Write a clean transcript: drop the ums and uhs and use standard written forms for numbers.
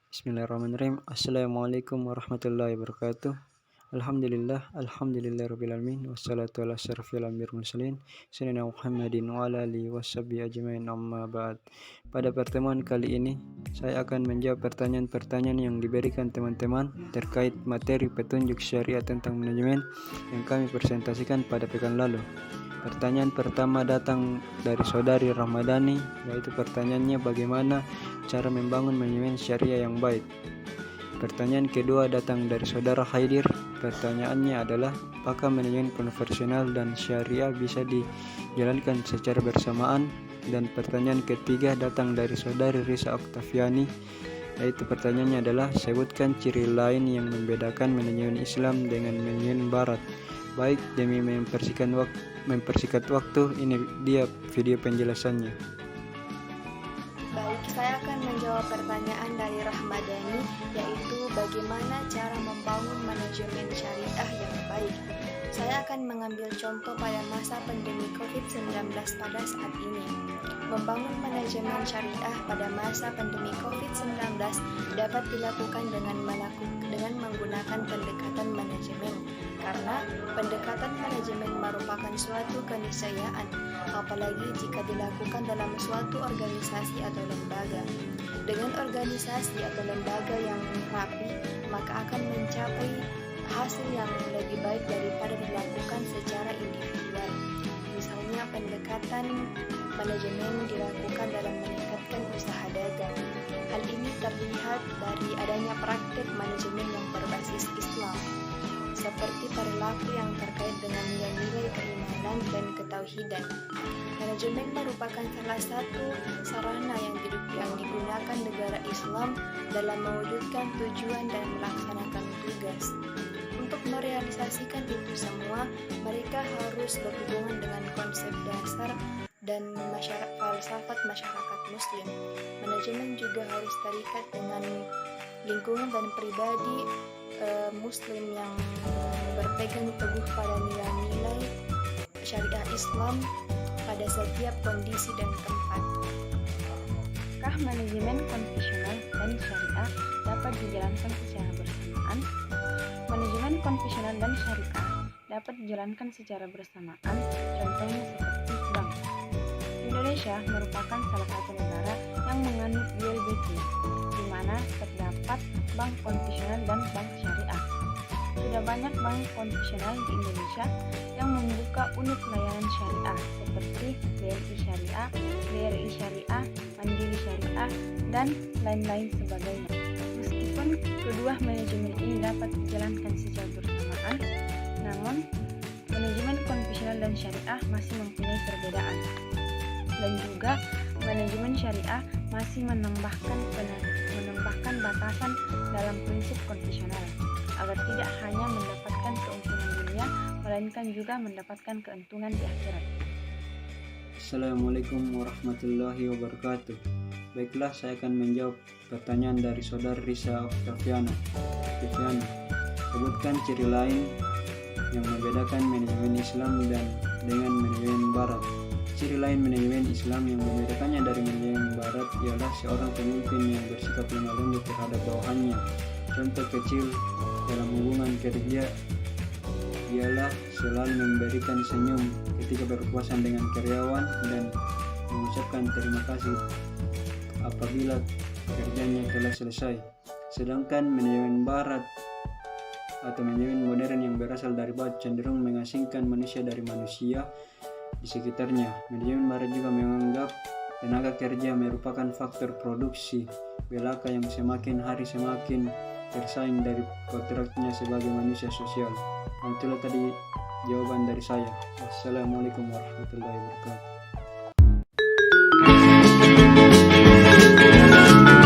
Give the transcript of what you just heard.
Bismillahirrahmanirrahim. Assalamualaikum warahmatullahi wabarakatuh. Alhamdulillah rabbil alamin wassalatu ala asyrafil anbiya'i wal mursalin sayyidina Muhammadin wa ala alihi washabihi ajmain amma ba'd. Pada pertemuan kali ini saya akan menjawab pertanyaan-pertanyaan yang diberikan teman-teman terkait materi petunjuk syariat tentang manajemen yang kami presentasikan pada pekan lalu. Pertanyaan pertama datang dari saudari Ramadhani, yaitu pertanyaannya bagaimana cara membangun manajemen syariah yang baik. Pertanyaan kedua datang dari saudara Khaidir. Pertanyaannya adalah apakah manajemen konvensional dan syariah bisa dijalankan secara bersamaan. Dan pertanyaan ketiga datang dari saudari Risa Oktaviani, yaitu pertanyaannya adalah sebutkan ciri lain yang membedakan manajemen Islam dengan manajemen Barat. Baik, demi mempersingkat waktu, ini dia video penjelasannya. Baik, saya akan menjawab pertanyaan dari Rahmadani, yaitu bagaimana cara membangun manajemen syariah yang baik. Saya akan mengambil contoh pada masa pandemi COVID-19 pada saat ini. Membangun manajemen syariah pada masa pandemi COVID-19 dapat dilakukan dengan menggunakan pendekatan manajemen, karena pendekatan manajemen merupakan suatu keniscayaan, apalagi jika dilakukan dalam suatu organisasi atau lembaga. Dengan organisasi atau lembaga yang rapi, maka akan mencapai hasil yang lebih baik daripada dilakukan secara individual. Misalnya, pendekatan manajemen dilakukan dalam meningkatkan usaha dagang. Hal ini terlihat dari adanya praktik manajemen yang berbasis Islam, seperti perilaku yang terkait dengan nilai-nilai keimanan dan ketauhidan. Manajemen merupakan salah satu sarana yang digunakan negara Islam dalam mewujudkan tujuan dan melaksanakan tugas. Untuk merealisasikan itu semua, mereka harus berhubungan dengan konsep dasar dan falsafat masyarakat Muslim. Manajemen juga harus terikat dengan lingkungan dan pribadi Muslim yang berpegang teguh pada nilai-nilai syariah Islam pada setiap kondisi dan tempat. Apakah manajemen konvensional dan syariah dapat dijalankan secara bersamaan? Manajemen konvensional dan syariah dapat dijalankan secara bersamaan, contohnya seperti bank. Indonesia merupakan salah satu negara yang menganut ULBK, di mana terdapat bank konvensional dan bank syariah. Sudah banyak bank konvensional di Indonesia yang membuka unit layanan syariah seperti BNI Syariah, BRI Syariah, Mandiri Syariah, dan lain-lain sebagainya. Meskipun kedua manajemen ini dapat dijalankan secara bersamaan, namun manajemen konvensional dan syariah masih mempunyai perbedaan. Dan juga manajemen syariah masih menambahkan batasan dalam prinsip konvensional agar tidak hanya mendapatkan keuntungan dunia, melainkan juga mendapatkan keuntungan di akhirat. Assalamualaikum warahmatullahi wabarakatuh. Baiklah, saya akan menjawab pertanyaan dari saudara Risa Oktaviani. Sebutkan ciri lain yang membedakan manajemen Islam dengan manajemen Barat. Ciri lain manajemen Islam yang membedakannya dari manajemen Barat ialah seorang pemimpin yang bersikap lemah lembut terhadap bawahannya. Contoh kecil dalam hubungan kerja ialah selalu memberikan senyum ketika berpuasan dengan karyawan dan mengucapkan terima kasih apabila kerjanya telah selesai. Sedangkan manajemen Barat atau manajemen modern yang berasal dari Barat cenderung mengasingkan manusia dari manusia di sekitarnya. Manajemen Barat juga menganggap tenaga kerja merupakan faktor produksi belaka yang semakin hari semakin tersaing dari kontraknya sebagai manusia sosial. Itulah tadi jawaban dari saya. Wassalamualaikum warahmatullahi wabarakatuh.